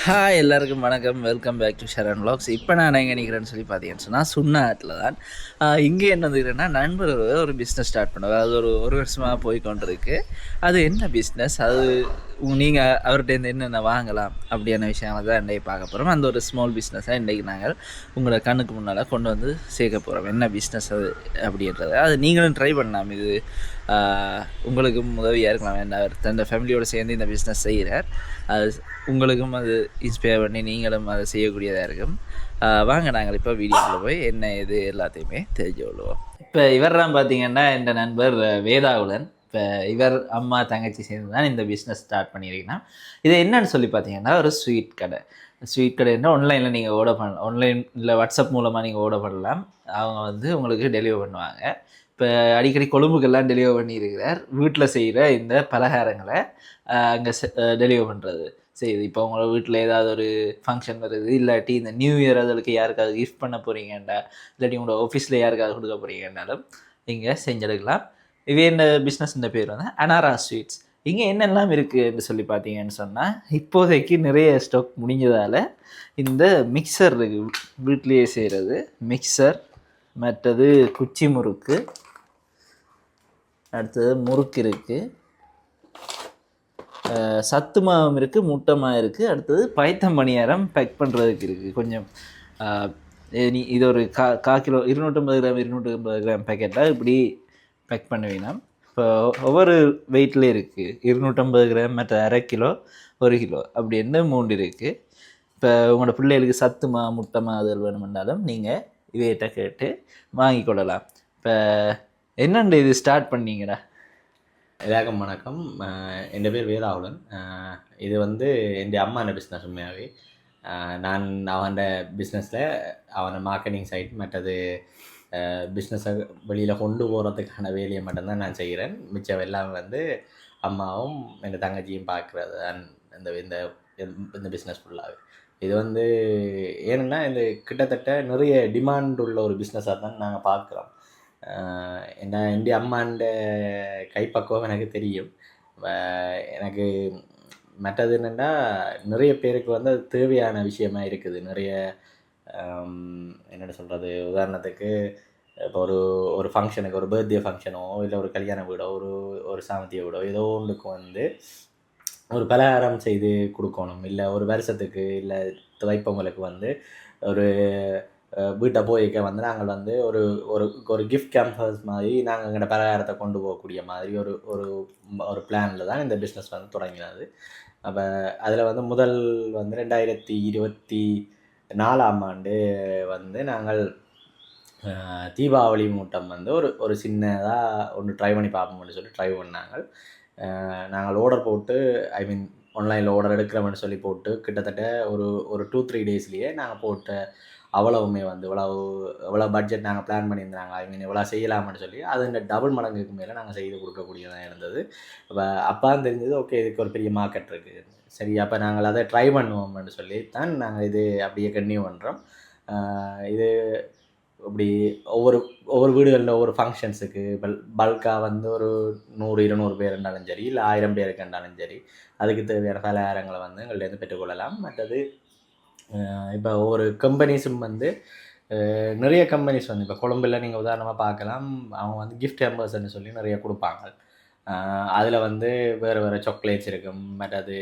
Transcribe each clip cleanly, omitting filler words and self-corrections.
Hi எல்லாருக்கும் வணக்கம். Welcome back to Sharan vlogs. இப்போ நான் எங்கே நிற்கிறேன்னு சொல்லி பார்த்தீங்கன்னு சொன்னால் சுண்ணாட்டில் தான். இங்கே என்ன வந்துக்கிறேன்னா நண்பர் ஒரு பிஸ்னஸ் ஸ்டார்ட் பண்ணுவார். அது ஒரு வருஷமாக போய் கொண்டிருக்கு. அது என்ன பிஸ்னஸ், அது நீங்கள் அவர்கிட்ட என்னென்ன வாங்கலாம் அப்படியான விஷயங்களை தான் இன்றைக்கு பார்க்க போகிறோம். அந்த ஒரு ஸ்மால் பிஸ்னஸாக இன்றைக்கு நாங்கள் உங்களோட கண்ணுக்கு முன்னால் கொண்டு வந்து சேர்க்க போகிறோம். என்ன பிஸ்னஸ் அது அப்படின்றது அது நீங்களும் ட்ரை பண்ணலாம். இது உங்களுக்கும் உதவியாக இருக்கலாம். அவர் தன் ஃபேமிலியோடு சேர்ந்து இந்த பிஸ்னஸ் செய்கிறார். அது உங்களுக்கும் அது இன்ஸ்பயர் பண்ணி நீங்களும் அதை செய்யக்கூடியதாக இருக்கும். வாங்க நாங்கள் இப்போ வீடியோவில் போய் என்ன இது எல்லாத்தையுமே தெரிஞ்சு கொள்வோம். இப்போ இவர்லாம் பார்த்தீங்கன்னா இந்த நண்பர் வேதாகுலன். இப்போ இவர் அம்மா தங்கச்சி சேர்ந்து தான் இந்த பிஸ்னஸ் ஸ்டார்ட் பண்ணியிருக்கீங்கன்னா இது என்னன்னு சொல்லி பார்த்தீங்கன்னா ஒரு ஸ்வீட் கடை. ஸ்வீட் கடைன்னா ஆன்லைனில் நீங்கள் ஆர்டர் பண்ணலாம். ஆன்லைனில் வாட்ஸ்அப் மூலமாக நீங்கள் ஆர்டர் பண்ணலாம். அவங்க வந்து உங்களுக்கு டெலிவர் பண்ணுவாங்க. இப்போ அடிக்கடி கொழும்புக்கெல்லாம் டெலிவர் பண்ணியிருக்கிறார். வீட்டில் செய்கிற இந்த பலகாரங்களை அங்கே டெலிவர் பண்ணுறது செய்யுது. இப்போ உங்களோட வீட்டில் ஏதாவது ஒரு ஃபங்க்ஷன் வருது, இல்லாட்டி இந்த நியூ இயர் அதுக்கு யாருக்காவது கிஃப்ட் பண்ண போகிறீங்கண்டா, இல்லாட்டி உங்களோட ஆஃபீஸில் யாருக்காவது கொடுக்க போகிறீங்கன்னாலும் இங்கே செஞ்செடுக்கலாம். இதே இந்த பிஸ்னஸ்ன்ற பேர் வந்து அனாரா ஸ்வீட்ஸ். இங்கே என்னெல்லாம் இருக்குதுன்னு சொல்லி பார்த்தீங்கன்னு சொன்னால் இப்போதைக்கு நிறைய ஸ்டாக் முடிஞ்சதால் இந்த மிக்சர் இருக்குது. வீட்லேயே செய்கிறது மிக்சர், மற்றது குச்சி முறுக்கு, அடுத்தது முறுக்கு இருக்குது, சத்து மாவும் இருக்குது, முட்டை மாவு இருக்குது, அடுத்தது பைத்தம் பணியாரம் பேக் பண்ணுறதுக்கு இருக்குது. கொஞ்சம் இது ஒரு கிலோ 250 கிராம் பேக்கெட்டாக இப்படி பேக் பண்ணுவீங்கன்னா இப்போ ஒவ்வொரு வெயிட்லேயே இருக்குது. 250 கிராம், மற்ற அரை கிலோ, 1 கிலோ அப்படின்னு 3 இருக்குது. இப்போ உங்களோட பிள்ளைகளுக்கு சத்து மா முட்டை மாதல் வேணுமென்றாலும் நீங்கள் இவையிட்ட கேட்டு வாங்கி கொள்ளலாம். இப்போ என்னென்ன இது ஸ்டார்ட் பண்ணீங்கடா? எல்லாருக்கும் வணக்கம். என் பேர் வேதாவுடன். இது வந்து என் அம்மான பிஸ்னஸ். உண்மையாகவே நான் அவன் பிஸ்னஸில் அவனை மார்க்கெட்டிங் சைட் மற்றது பிஸ்னஸை வெளியில் கொண்டு போகிறதுக்கான வேலையை மட்டும்தான் நான் செய்கிறேன். மிச்சம் எல்லாமே வந்து அம்மாவும் என் தங்கச்சியும் பார்க்குறது தான் இந்த இந்த இந்த பிஸ்னஸ் ஃபுல்லாகவே. இது வந்து ஏன்னா இந்த கிட்டத்தட்ட நிறைய டிமாண்ட் உள்ள ஒரு பிஸ்னஸாக தான் நாங்கள் பார்க்குறோம். என்ன என் அம்மாண்ட கைப்பக்குவம் எனக்கு தெரியும். எனக்கு மற்றது என்னென்னா நிறைய பேருக்கு வந்து அது தேவையான விஷயமா இருக்குது. நிறைய என்னென்ன சொல்கிறது, உதாரணத்துக்கு இப்போ ஒரு ஃபங்க்ஷனுக்கு, ஒரு பர்த்டே ஃபங்க்ஷனோ இல்லை ஒரு கல்யாண வீடோ ஒரு சாமத்திய வீடோ ஏதோ ஒன்றுக்கு வந்து ஒரு பலகாரம் செய்து கொடுக்கணும். இல்லை ஒரு வருஷத்துக்கு இல்லை வைப்பவங்களுக்கு வந்து ஒரு வீட்டை போய்க்க வந்து நாங்கள் வந்து ஒரு ஒரு ஒரு கிஃப்ட் கேம்பஸ் மாதிரி நாங்கள் எங்களோட பலகாரத்தை கொண்டு போகக்கூடிய மாதிரி ஒரு ஒரு ஒரு பிளானில் தான் இந்த பிஸ்னஸ் வந்து தொடங்கினது. அப்போ அதில் வந்து முதல் வந்து 2024 வந்து நாங்கள் தீபாவளி மூட்டம் வந்து ஒரு சின்னதாக ஒன்று ட்ரை பண்ணி பார்ப்போம்னு சொல்லி ட்ரை பண்ணாங்க. நாங்கள் ஆர்டர் போட்டு, ஆன்லைனில் ஆர்டர் எடுக்கிறோம்னு சொல்லி போட்டு கிட்டத்தட்ட ஒரு 2-3 டேஸ்லேயே நாங்கள் போட்ட அவ்வளவுமே வந்து இவ்வளோ பட்ஜெட் நாங்கள் பிளான் பண்ணியிருந்தாங்க. இவ்வளோ செய்யலாம்னு சொல்லி அது இந்த டபுள் மடங்குக்கு மேலே நாங்கள் செய்து கொடுக்கக்கூடியதாக இருந்தது. அப்போ தான் தெரிஞ்சது, ஓகே இதுக்கு ஒரு பெரிய மார்க்கெட் இருக்குது. சரி, அப்போ நாங்கள் அதை ட்ரை பண்ணுவோம்னு சொல்லி தான் நாங்கள் இது அப்படியே கன்டினியூ பண்ணுறோம். இது இப்படி ஒவ்வொரு வீடுகளில் ஒவ்வொரு ஃபங்க்ஷன்ஸுக்கு பல்காக வந்து ஒரு 100-200 பேர் இருந்தாலும் சரி, இல்லை 1000 பேருக்கு இருந்தாலும் சரி, அதுக்கு தேவையான பலகாரங்களை வந்து எங்கள்கிட்ட பெற்றுக்கொள்ளலாம். மற்றது இப்போ ஒவ்வொரு கம்பெனிஸும் வந்து நிறைய கம்பெனிஸ் வந்து இப்போ கொழும்பில் நீங்கள் உதாரணமாக பார்க்கலாம். அவங்க வந்து கிஃப்ட் ஹேம்பர்ஸ்ன்னு சொல்லி நிறைய கொடுப்பாங்க. அதில் வந்து வேறு சாக்லேட்ஸ் இருக்கும். மற்றது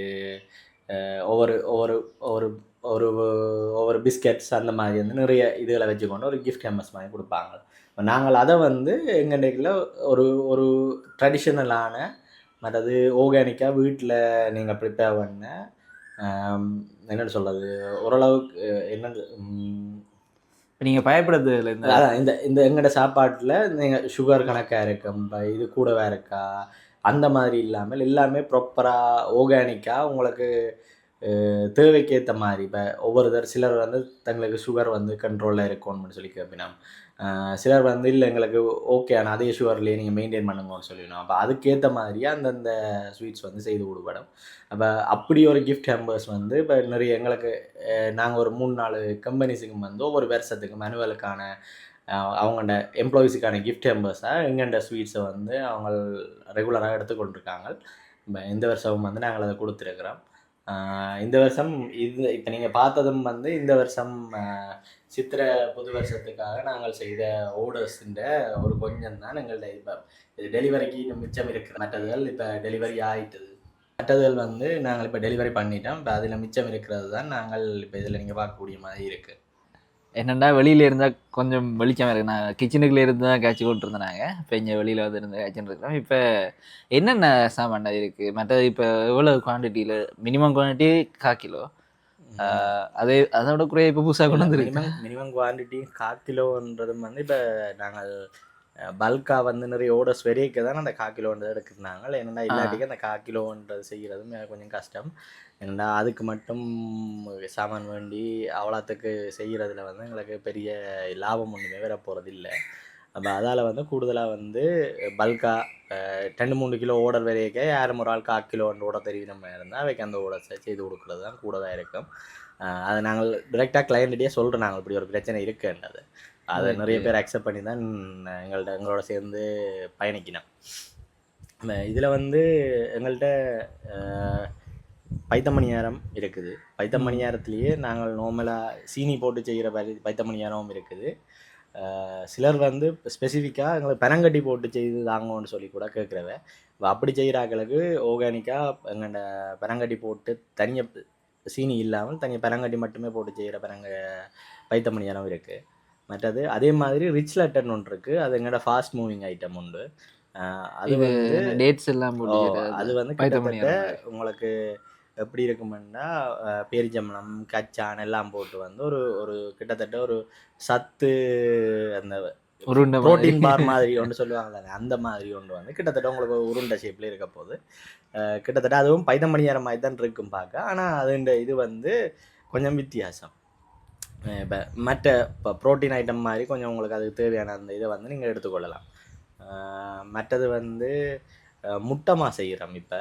ஒவ்வொரு ஒவ்வொரு ஒவ்வொரு ஒரு ஒவ்வொரு பிஸ்கெட்ஸ் அந்த மாதிரி வந்து நிறைய இதுகளை வச்சுக்கொண்டு ஒரு கிஃப்ட் ஹேம்பர்ஸ் மாதிரி கொடுப்பாங்க. நாங்கள் அதை வந்து எங்கள் ஒரு ஒரு ட்ரெடிஷ்னலான மற்றது ஆர்கானிக்காக வீட்டில் நீங்கள் ப்ரிப்பேர் பண்ண, என்னென்னு சொல்கிறது, ஓரளவுக்கு என்னென்னு இப்போ நீங்கள் பயப்படுறது இல்லை. அதான் இந்த எங்களோட சாப்பாட்டில் நீங்கள் சுகர் கணக்காக இருக்கும், இது கூடவே இருக்கா அந்த மாதிரி இல்லாமல் எல்லாமே ப்ராப்பராக ஆர்கானிக்காக உங்களுக்கு தேவைக்கேற்ற மாதிரி. இப்போ சிலர் வந்து தங்களுக்கு சுகர் வந்து கண்ட்ரோலில் இருக்கணும்னு சொல்லி கேட்பினோம். சிலர் வந்து இல்லை எங்களுக்கு ஓகே ஆனால் அதே சுகர்லேயே நீங்கள் மெயின்டைன் பண்ணுங்கன்னு சொல்லிடணும். அப்போ அதுக்கேற்ற மாதிரியே அந்தந்த ஸ்வீட்ஸ் வந்து செய்து கொடுப்படும். அப்போ அப்படி ஒரு கிஃப்ட் ஹேம்பர்ஸ் வந்து இப்போ நிறைய எங்களுக்கு நாங்கள் ஒரு 3-4 கம்பெனிஸுக்கும் வந்து ஒவ்வொரு வருஷத்துக்கு மேனுவலுக்கான அவங்களோட எம்ப்ளாயீஸுக்கான கிஃப்ட் ஹேம்பர்ஸாக எங்கள்ட ஸ்வீட்ஸை வந்து அவங்க ரெகுலராக எடுத்துக்கொண்டிருக்காங்க. இந்த வருஷமும் வந்து நாங்கள் அதை கொடுத்துருக்குறோம். இந்த வருஷம் இது இப்போ நீங்கள் பார்த்ததும் வந்து இந்த வருஷம் சித்திரை புது வருஷத்துக்காக நாங்கள் செய்த ஓர்டர்ஸுன்ற ஒரு கொஞ்சம் தான் எங்கள்ட்ட இப்போ இது டெலிவரிக்கு இன்னும் மிச்சம் இருக்கிற மற்றதுகள் இப்போ டெலிவரி ஆகிட்டுது. மற்றதுகள் வந்து நாங்கள் இப்போ டெலிவரி பண்ணிட்டோம். இப்போ அதில் மிச்சம் இருக்கிறது தான் நாங்கள் இப்போ இதில் நீங்கள் பார்க்கக்கூடிய மாதிரி இருக்குது. என்னென்னா வெளியில் இருந்தால் கொஞ்சம் வெளிச்சமாக இருக்குது. நான் கிச்சனுக்குள்ளே இருந்து தான் காய்ச்சி கொண்டுருந்தேன். நாங்கள் இப்போ இங்கே வெளியில் வந்து இருந்து காய்ச்சின்னு இருக்கிறோம். இப்போ என்னென்ன சாமான் இருக்குது மற்றது? இப்போ எவ்வளோ குவான்டிட்டியில்? Minimum quantity 1/4 kilo. அதோட குறைய இப்போ புதுசாக கொண்டு வந்துருக்கு. மினிமம் குவான்டிட்டி 1/4 கிலோன்றதும் வந்து இப்போ நாங்கள் பல்காக வந்து நிறைய ஓர்டர்ஸ் வெறிக்க தான் அந்த 1/4 கிலோன்றது எடுக்கிறாங்க. என்னென்னா இல்லாட்டிக்கு அந்த 1/4 கிலோன்றது செய்கிறதும் கொஞ்சம் கஷ்டம். ஏன்னா அதுக்கு மட்டும் சாமான் வேண்டி அவ்வளோத்துக்கு செய்கிறதுல வந்து எங்களுக்கு பெரிய லாபம் ஒன்றுமே வர போகிறது இல்லை. அப்போ அதால் வந்து கூடுதலாக வந்து பல்காக 2-3 கிலோ ஓர்டர் வரைக்க யாரும் ஒரு ஆள் 1/4 கிலோன்ற ஓட தெரியும் நம்ம இருந்தால் அவைக்கு அந்த ஓர்டர்ஸை செய்து கொடுக்குறது தான் கூட தான் இருக்கும். அதை நாங்கள் டிரெக்டாக கிளையண்ட்டே சொல்கிறோம், நாங்கள் இப்படி ஒரு பிரச்சனை இருக்குன்றது. அதை நிறைய பேர் அக்செப்ட் பண்ணி தான் எங்களோட சேர்ந்து பயணிக்கணும். இதில் வந்து எங்கள்கிட்ட பைத்தமணியாரம் இருக்குது. பைத்தமணியாரத்துலேயே நாங்கள் நார்மலாக சீனி போட்டு செய்கிற பைத்தமணியாரமும் இருக்குது. சிலர் வந்து ஸ்பெசிஃபிக்காக எங்களுக்கு பெரங்கட்டி போட்டு செய்து தாங்கன்னு சொல்லி கூட கேட்குறவ. அப்படி செய்கிறாக்களுக்கு ஆர்கானிக்காக எங்கள்ட பெரங்கட்டி போட்டு தனியாக சீனி இல்லாமல் தனியாக பெரங்கட்டி மட்டுமே போட்டு செய்கிற பைத்தமணியாரம் இருக்குது. மற்றது அதே மாதிரி ரிச் லெட்டர்னு ஒன்று இருக்குது. அது எங்களோட ஃபாஸ்ட் மூவிங் ஐட்டம் உண்டு. அது வந்து டேட்ஸ் எல்லாம் அது வந்து கிட்டத்தட்ட உங்களுக்கு எப்படி இருக்குமென்னா பேரிச்சம்பழம் கச்சான் எல்லாம் போட்டு வந்து ஒரு கிட்டத்தட்ட ஒரு சத்து அந்த புரோட்டீன் பார் மாதிரி ஒன்று சொல்லுவாங்கல்ல, அந்த மாதிரி ஒன்று வந்து கிட்டத்தட்ட உங்களுக்கு உருண்டை ஷேப்பில் இருக்க போகுது. கிட்டத்தட்ட அதுவும் பைத்தமணியாரம் மாதிரி தான் இருக்கும் பார்க்க. ஆனால் அதுன்ற இது வந்து கொஞ்சம் வித்தியாசம். இப்போ மற்ற இப்போ ப்ரோட்டீன் ஐட்டம் மாதிரி கொஞ்சம் உங்களுக்கு அதுக்கு தேவையான அந்த இதை வந்து நீங்கள் எடுத்துக்கொள்ளலாம். மற்றது வந்து முட்டமா செய்கிறோம். இப்போ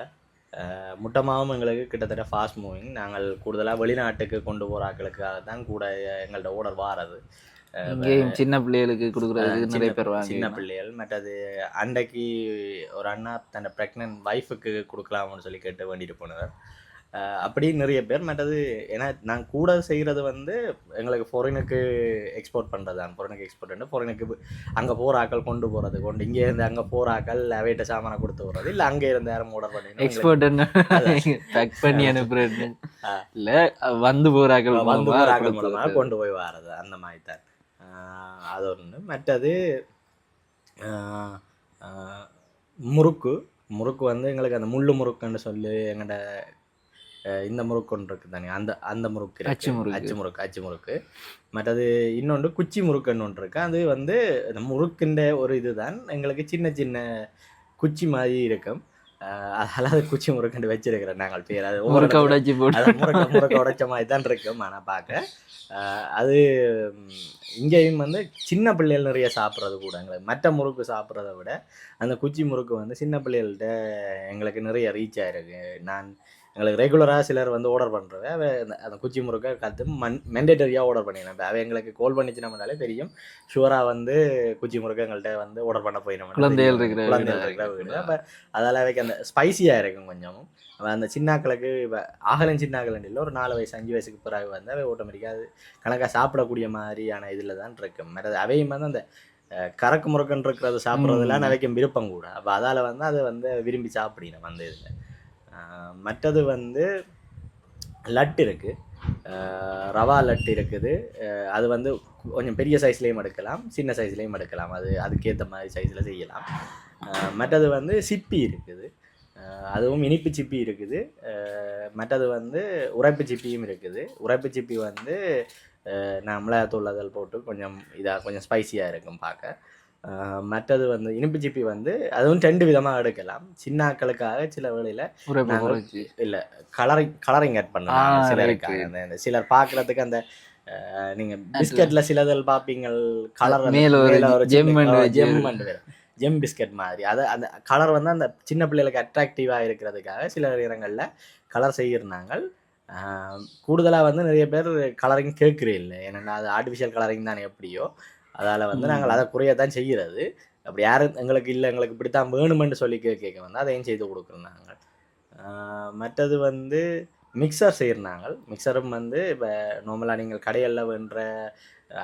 முட்டமாவும் எங்களுக்கு கிட்டத்தட்ட ஃபாஸ்ட் மூவிங். நாங்கள் கூடுதலாக வெளிநாட்டுக்கு கொண்டு போகிற ஆட்களுக்காக தான் கூட எங்கள்கிட்ட ஓர்டர் வாரது. சின்ன பிள்ளைகளுக்கு கொடுக்குறதுக்கு நிறைய பேர் சின்ன பிள்ளைகள். மற்றது அன்றைக்கு ஒரு அண்ணா தன்னை ப்ரெக்னென்ட் ஒய்ஃபுக்கு கொடுக்கலாம்னு சொல்லி கேட்டு வேண்டிட்டு போனவர். அப்படி நிறைய பேர். மற்றது ஏன்னா நான் கூட செய்கிறது வந்து எங்களுக்கு ஃபாரினுக்கு எக்ஸ்போர்ட் பண்ணுறது தான். ஃபாரினுக்கு எக்ஸ்போர்ட் பண்ணி ஃபாரினுக்கு அங்கே போகிற ஆக்கள் கொண்டு போகிறது, கொண்டு இங்கே இருந்து அங்கே போகிற ஆக்கள் அவையிட்ட சாமானை கொடுத்து போகிறது, இல்லை அங்கே இருந்து யாரும் ஆர்டர் பண்ணி எக்ஸ்போர்ட் பேக் பண்ணி அனுப்புறது இல்லை, வந்து போகிற ஆக்கள் மூலமாக கொண்டு போய் வர்றது, அந்த மாதிரி தான். அது ஒன்று. மற்றது முறுக்கு வந்து எங்களுக்கு அந்த முள்ளு முறுக்குன்னு சொல்லி எங்கள்ட இந்த முறுக்கு ஒன்று இருக்குது தானே, அந்த முறுக்கு அச்சு முறுக்கு. மற்றது இன்னொன்று குச்சி முறுக்குன்னு ஒன்று இருக்குது. அது வந்து இந்த முறுக்குன்ற ஒரு இது தான். எங்களுக்கு சின்ன சின்ன குச்சி மாதிரி இருக்கும். அதெல்லாம் அது குச்சி முறுக்குன்னு வச்சிருக்கிறேன் நாங்கள் பேர். அது முறுக்க உடைச்ச மாதிரி தான் இருக்கும். ஆனால் பார்க்க அது இங்கேயும் வந்து சின்ன பிள்ளைகள் நிறைய சாப்பிட்றது கூட எங்களுக்கு. மற்ற முறுக்கு சாப்பிட்றத விட அந்த குச்சி முறுக்கு வந்து சின்ன பிள்ளைகள்கிட்ட எங்களுக்கு நிறைய ரீச் ஆகிருக்கு. எங்களுக்கு ரெகுலராக சிலர் வந்து ஆர்டர் பண்ணுறவ அந்த குச்சி முறுக்கை கற்று மெண்டேட்டரியாக ஆர்டர் பண்ணிடணும். இப்போ அவன் எங்களுக்கு கால் பண்ணிச்சுனாலே தெரியும், ஷுவராக வந்து குச்சி முறுக்கை எங்கள்கிட்ட வந்து ஆர்டர் பண்ண போயிடும். குழந்தைகள் இருக்கிற வீடு. அப்போ அதால் அவைக்கு அந்த ஸ்பைசியாக இருக்கும் கொஞ்சமும். அந்த சின்னாக்களுக்கு இப்போ ஆகலம் சின்னாக்கள் இல்லை, ஒரு 4 வயசு 5 வயசுக்கு பிறகு வந்து அவை ஆட்டோமேட்டிக்காக அது கணக்காக சாப்பிடக்கூடிய மாதிரியான இதில் தான் இருக்கும். மற்றது அவையும் வந்து அந்த கறக்கு முறுக்குன்னு இருக்கிறது சாப்பிட்றதுலாம் அவைக்கும் விருப்பம் கூட. அப்போ அதால் வந்து அதை வந்து விரும்பி சாப்பிடணும் அந்த இதில். மற்றது வந்து லட்டு இருக்குது, ரவா லட்டு இருக்குது. அது வந்து கொஞ்சம் பெரிய சைஸ்லேயும் எடுக்கலாம், சின்ன சைஸ்லேயும் எடுக்கலாம். அதுக்கேற்ற மாதிரி சைஸில் செய்யலாம். மற்றது வந்து சிப்பி இருக்குது, அதுவும் இனிப்பு சிப்பி இருக்குது. மற்றது வந்து உரைப்பு சிப்பியும் இருக்குது. உரைப்பு சிப்பி வந்து நான் மிளகாத்தூள் அதல் போட்டு கொஞ்சம் கொஞ்சம் ஸ்பைசியாக இருக்கும் பார்க்க. மற்றது வந்து இனிப்பு சிப்பி வந்து அதுவும் 2 விதமாக எடுக்கலாம். சின்னாக்களுக்காக சில வேளையில் இல்லை கலரிங் ஆட் பண்ணலாம். சிலருக்காக சிலர் பார்க்குறதுக்கு அந்த நீங்கள் பிஸ்கட்டில் சிலதில் பார்ப்பீங்கள் கலர் ஜெம் பிஸ்கட் மாதிரி. அந்த கலர் வந்து அந்த சின்ன பிள்ளைகளுக்கு அட்ராக்டிவாக இருக்கிறதுக்காக சில இடங்களில் கலர் செய்கிறாங்க. கூடுதலாக வந்து நிறைய பேர் கலரிங் கேட்குறே இல்லை, ஏன்னா அது ஆர்டிஃபிஷியல் கலரிங் தானே எப்படியோ. அதால் வந்து நாங்கள் அதை குறையத்தான் செய்கிறது. அப்படி யாரும் எங்களுக்கு இல்லை எங்களுக்கு இப்படித்தான் வேணுமென்று சொல்லி கேட்க வந்து அதையும் செய்து கொடுக்குறோம் நாங்கள். மற்றது வந்து மிக்சர் செய்கிறாங்க. மிக்சரும் வந்து இப்போ நார்மலாக நீங்கள் கடைகளில் வேண்ட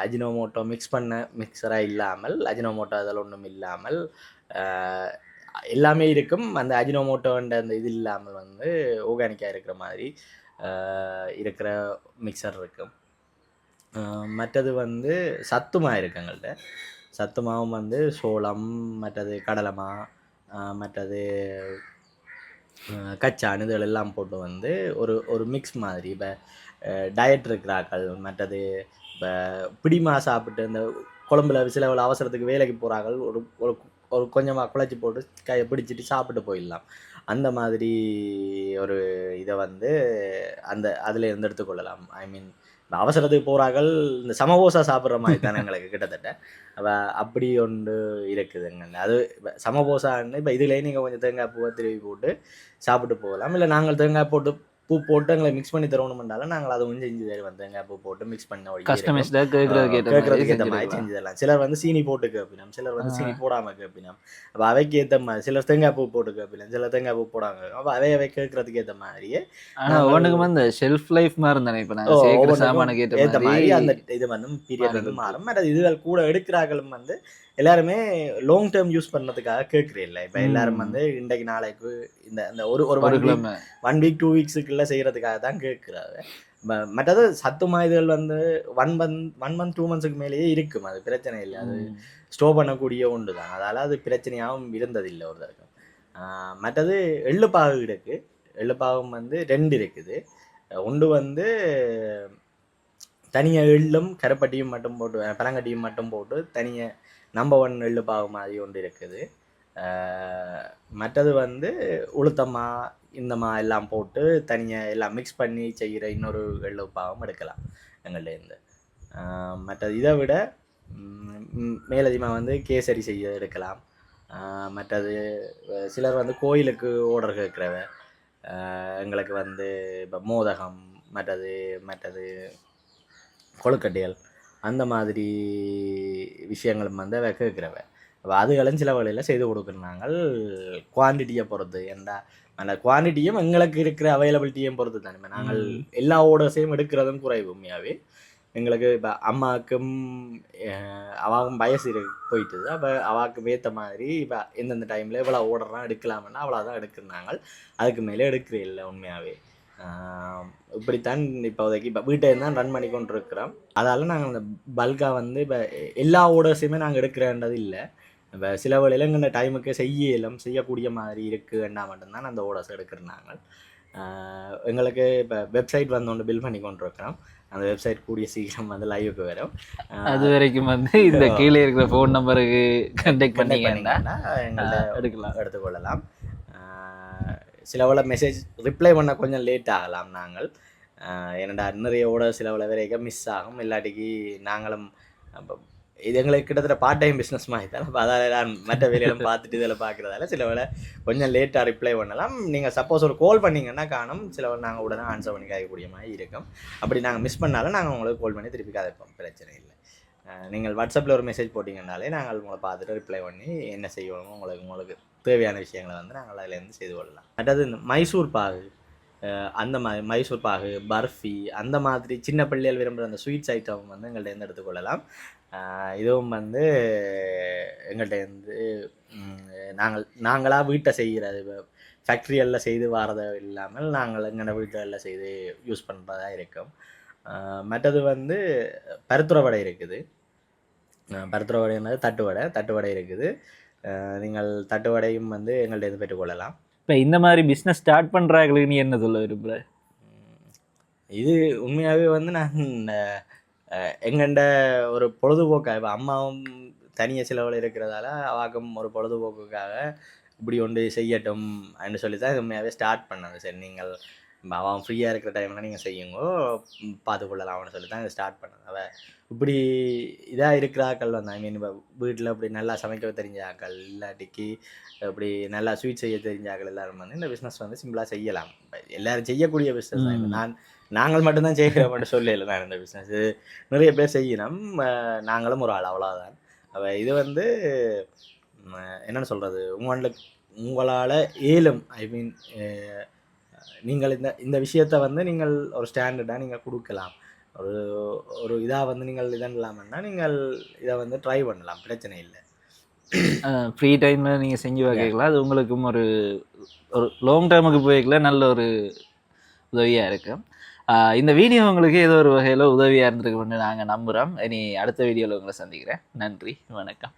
அஜினோமோட்டோ மிக்ஸ் பண்ண மிக்சராக இல்லாமல், அஜினோமோட்டோ அதில் ஒன்றும் இல்லாமல் எல்லாமே இருக்கும். அந்த அஜினோமோட்டோன்ற அந்த இது இல்லாமல் வந்து ஆர்கானிக்காக இருக்கிற மாதிரி இருக்கிற மிக்சர் இருக்கும். மற்றது வந்து சத்துமா இருக்குது எங்கள்கிட்ட. சத்துமாவும் வந்து சோளம், மற்றது கடலைமா, மற்றது கச்சான் இதுகள் எல்லாம் போட்டு வந்து ஒரு ஒரு மிக்ஸ் மாதிரி. இப்போ டயட் இருக்கிறார்கள், மற்றது இப்போ பிடிமா சாப்பிட்டு இந்த குழம்புல சில அவசரத்துக்கு வேலைக்கு போகிறார்கள், ஒரு ஒரு ஒரு கொஞ்சமாக குழச்சி போட்டு கையை பிடிச்சிட்டு சாப்பிட்டு போயிடலாம். அந்த மாதிரி ஒரு இதை வந்து அந்த அதில் இருந்து எடுத்துக்கொள்ளலாம். ஐ மீன் அவசரத்துக்கு போகிறார்கள், இந்த சமபோசா சாப்பிட்ற மாதிரி தானே எங்களுக்கு கிட்டத்தட்ட. அப்படி ஒன்று இருக்குதுங்க. அது சமபோசான்னு இப்போ இதுலேயே நீங்கள் கொஞ்சம் தேங்காய் பூவை திருவி போட்டு சாப்பிட்டு போகலாம். இல்லை நாங்கள் தேங்காய் போட்டு பூ போட்டு எங்களை மிக்ஸ் பண்ணி தரணும்னாலும் நாங்கள் அதை கொஞ்சம் செஞ்சு தருவோம். தேங்காய் பூ போட்டு மிக்ஸ் பண்ண கேட்கறதுக்கு ஏற்ற மாதிரி செஞ்சு தரலாம். சிலர் வந்து சீனி போட்டு கேட்பினோம், சிலர் வந்து சீனி போடாமல் கேட்பினோம். அப்போ அவைக்கு ஏற்ற மாதிரி சிலர் தேங்காய் பூ போட்டு கேட்பினோம், சிலர் தேங்காய் பூ போடாங்க. அப்போ அவை கேட்கறதுக்கு ஏற்ற மாதிரியே அந்த ஷெல்ஃப் லைஃப் மாதிரி இருந்தானே. இப்போ நாங்கள் சாமானுக்கு ஏற்ற மாதிரி அந்த இது வந்து பீரியட் வந்து மாறும். அது இதுகள் கூட எடுக்கிறார்களும் வந்து எல்லாருமே லாங் டேர்ம் யூஸ் பண்ணுறதுக்காக கேட்குறேன். இப்போ எல்லாரும் வந்து இன்றைக்கு நாளைக்கு இந்த இந்த ஒரு 1 வீக் 2 வீக்ஸுக்குள்ளே செய்கிறதுக்காக தான் கேட்குறாங்க. மற்றது சத்துமா இதுகள் வந்து 1 மந்த் 2 மந்த்ஸுக்கு மேலேயே இருக்கும். அது பிரச்சனை இல்லை, அது ஸ்டோர் பண்ணக்கூடிய ஒன்று தான். அதால் அது பிரச்சனையாகவும் இருந்ததில்லை ஒரு தடவை. மற்றது எள்ளுப்பாகு இருக்குது. எள்ளுப்பாகும் வந்து 2 இருக்குது. ஒன்று வந்து தனியாக எள்ளும் கருப்பட்டியும் மட்டும் போட்டு, பனங்கட்டியும் மட்டும் போட்டு தனியாக நம்பர் 1 எள்ளுப்பாகு மாதிரி ஒன்று இருக்குது. மற்றது வந்து உளுத்தம்மா இந்தம்மா எல்லாம் போட்டு தனியாக எல்லாம் மிக்ஸ் பண்ணி செய்கிற இன்னொரு எள்ளுப்பாகும் எடுக்கலாம் எங்கள்டேருந்து. மற்றது இதை விட மேலதிகமாக வந்து கேசரி செய்ய எடுக்கலாம். மற்றது சிலர் வந்து கோயிலுக்கு ஆர்டர் கேட்குறவ எங்களுக்கு வந்து இப்போ மோதகம், மற்றது கொழுக்கட்டைகள் அந்த மாதிரி விஷயங்களும் வந்து கேட்குறவ. அப்போ அதுகளும் சில வழியில் செய்து கொடுக்குறாங்க, குவான்டிட்டியை பொறுத்து. ஏன்டா அந்த குவான்டிட்டியும் எங்களுக்கு இருக்கிற அவைலபிலிட்டியும் பொறுத்து தானே. நாங்கள் எல்லா ஆர்டர்ஸையும் எடுக்கிறதும் குறைவு. உண்மையாகவே எங்களுக்கு இப்போ அம்மாவுக்கும் அவாக்கும் வயசு போயிட்டுது. அப்போ அவாவுக்கும் ஏற்ற மாதிரி இப்போ எந்தெந்த டைமில் இவ்வளோ ஆர்டர்லாம் எடுக்கலாம்னா அவ்வளோதான் எடுக்கிறாங்க. அதுக்கு மேலே எடுக்கிறே இல்லை உண்மையாகவே. இப்படித்தான் இப்போதைக்கு இப்போ வீட்டை தான் ரன் பண்ணி கொண்டு இருக்கிறோம். அதால் நாங்கள் அந்த பல்காக வந்து இப்போ எல்லா ஆர்டர்ஸையுமே நாங்கள் எடுக்கிறேன்றது இல்லை. இப்போ சில வேளையில் எங்கள் டைமுக்கு செய்யக்கூடிய மாதிரி இருக்குன்னா மட்டும்தான் அந்த ஆர்டர்ஸ் எடுக்கிறோம். எங்களுக்கு இப்போ வெப்சைட் வந்து ஒன்று பில் பண்ணி கொண்டு இருக்கிறோம். அந்த வெப்சைட் கூடிய சீக்கிரம் வந்து லைவுக்கு வரும். அது வரைக்கும் வந்து இந்த கீழே இருக்கிற ஃபோன் நம்பருக்கு கண்டெக்ட் பண்ணிங்கன்னா எடுத்துக்கொள்ளலாம். சிலவள மெசேஜ் ரிப்ளை பண்ண கொஞ்சம் லேட் ஆகலாம். நாங்கள் என்னடா நிறையோட சிலவள வரைக்கும் மிஸ் ஆகும். இல்லாட்டிக்கு நாங்களும் இது எங்களுக்கு கிட்டத்தட்ட பார்ட் டைம் பிஸ்னஸ் மாதிரி தான். அப்போ அதால் நான் மற்ற வேலையெல்லாம் பார்த்துட்டு இதில் பார்க்குறதால சிலவளை கொஞ்சம் லேட்டாக ரிப்ளை பண்ணலாம். நீங்கள் சப்போஸ் ஒரு கால் பண்ணிங்கன்னா காணும், சிலவளை நாங்கள் உடனே ஆன்சர் பண்ணி கேட்கக்கூடிய மாதிரி இருக்கும். அப்படி நாங்கள் மிஸ் பண்ணாலும் நாங்கள் உங்களுக்கு கால் பண்ணி திருப்பி கதைப்போம், பிரச்சனை இல்லை. நீங்கள் வாட்ஸ்அப்பில் ஒரு மெசேஜ் போட்டிங்கனாலே நாங்கள் உங்களை பார்த்துட்டு ரிப்ளை பண்ணி என்ன செய்யணுமோ உங்களுக்கு தேவையான விஷயங்களை வந்து நாங்கள் அதிலேருந்து செய்து கொள்ளலாம். மற்றது இந்த மைசூர் பாகு, அந்த மாதிரி மைசூர் பாகு, பர்ஃபி, அந்த மாதிரி சின்ன பிள்ளைகள் விரும்புகிற அந்த ஸ்வீட்ஸ் ஐட்டம் வந்து எங்கள்கிட்ட எடுத்துக்கொள்ளலாம். இதுவும் வந்து எங்கள்கிட்ட நாங்களாக வீட்டை செய்கிறது, ஃபேக்ட்ரியெல்லாம் செய்து வரதை இல்லாமல் நாங்கள் எங்களோட வீட்டில் செய்து யூஸ் பண்ணுறதா இருக்கும். மற்றது வந்து பருத்துறை வடை இருக்குது. பருத்துறை வடைன்றது தட்டுவடை இருக்குது. நீங்கள் தட்டுவடையும் வந்து எங்கள்கிட்ட பெற்றுக்கொள்ளலாம். இப்போ இந்த மாதிரி பிஸ்னஸ் ஸ்டார்ட் பண்ணுறாங்களுக்கு நீ என்ன சொல்ல விரும்புகிற? இது உண்மையாகவே வந்து நான் எங்கண்ட ஒரு பொழுதுபோக்காக, இப்போ அம்மாவும் தனியாக செலவில் இருக்கிறதால அவாக்கும் ஒரு பொழுதுபோக்குக்காக இப்படி ஒன்று செய்யட்டும் அப்படின்னு சொல்லி தான் உண்மையாகவே ஸ்டார்ட் பண்ணது. சரி, நீங்கள் அவன் ஃப்ரீயாக இருக்கிற டைமில் நீங்கள் செய்யுங்கோ, பார்த்துக்கொள்ளலாம் அவனு சொல்லி தான் இதை ஸ்டார்ட் பண்ணது. அவள் இப்படி இதாக இருக்கிற ஆக்கள் வந்து, ஐ மீன் இப்போ வீட்டில் இப்படி நல்லா சமைக்க தெரிஞ்ச ஆக்கள், இல்லாட்டிக்கு இப்படி நல்லா ஸ்வீட் செய்ய தெரிஞ்ச ஆக்கள் எல்லோரும் வந்து இந்த பிஸ்னஸ் வந்து சிம்பிளாக செய்யலாம். எல்லோரும் செய்யக்கூடிய பிஸ்னஸ் தான். நாங்கள் மட்டும்தான் செய்கிறோம்னு சொல்லல நான். இந்த பிஸ்னஸ் நிறைய பேர் செய்யணும், நாங்களும் ஒரு ஆள், அவ்வளோதான். அவள் இது வந்து என்னென்னு சொல்கிறது, உங்களால் ஏலும், ஐ மீன் நீங்கள் இந்த இந்த விஷயத்தை வந்து நீங்கள் ஒரு ஸ்டாண்டர்டாக நீங்கள் கொடுக்கலாம். ஒரு ஒரு இதாக வந்து நீங்கள் இதன்லாமன்னா நீங்கள் இதை வந்து ட்ரை பண்ணலாம், பிரச்சனை இல்லை. ஃப்ரீ டைமில் நீங்கள் செஞ்சு Yeah. பார்க்கலாம். அது உங்களுக்கும் ஒரு ஒரு லாங் டேர்முக்கு போய்க்கல நல்ல ஒரு உதவியாக இருக்கும். இந்த வீடியோ உங்களுக்கு ஏதோ ஒரு வகையில் உதவியாக இருந்திருக்கும்னு நாங்கள் நம்புகிறோம். இனி அடுத்த வீடியோவில் உங்களை சந்திக்கிறேன். நன்றி, வணக்கம்.